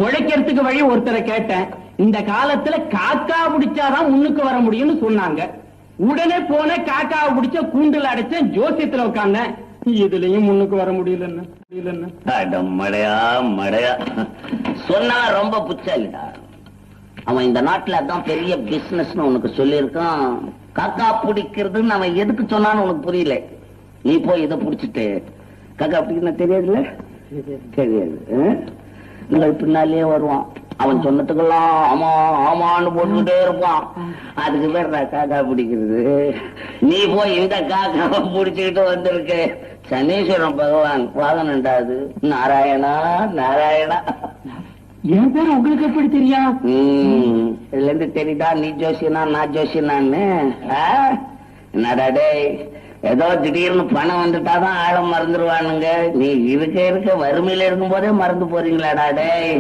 பிழைக்கிறதுக்கு வழி ஒருத்தரை கேட்டேன். இந்த காலத்துல காக்கா பிடிச்சாதான் முன்னுக்கு வர முடியும்னு சொன்னாங்க. உடனே போன காக்காவை பிடிச்ச கூண்டுல அடைச்சேன், ஜோசியத்துல உட்கார்ந்தேன். இதுலயும் முன்னுக்கு வர முடியலன்னு மடையா மடையா சொன்னா ரொம்ப புச்சாலிடா. அவன் இந்த நாட்டுல அதான் பெரிய பிசினஸ் உனக்கு சொல்லியிருக்கான். காக்கா பிடிக்கிறதுன்னு அவன் எதுக்கு சொன்னான்னு உனக்கு புரியல. நீ போய் இதை புடிச்சிட்டு காக்கா பிடிக்கணும் தெரியாதுல்ல, தெரியாது. பின்னாலேயே வருவான். அவன் சொன்னதுக்கெல்லாம் ஆமா ஆமான்னு போட்டுக்கிட்டே இருப்பான். அதுக்கு பேர் காக்கா பிடிக்கிறது. நீ போய் இந்த காக்காவை பிடிச்சுக்கிட்டு வந்திருக்க. சனீஸ்வரன் பகவான் வாகனண்டாது. நாராயணா நாராயணா. என் பேர் உங்களுக்கு எப்படி தெரியும்? இதுல இருந்து தெரியுதா நீ ஜோசியனா நான் ஜோசியனான்னு? என்னடா டேய், ஏதோ திடீர்னு பணம் வந்துட்டாதான் ஆழம் மறந்துடுவானுங்க. நீ இருக்க வறுமையில இருக்கும் போதே மறந்து போறீங்களாடா டேய்.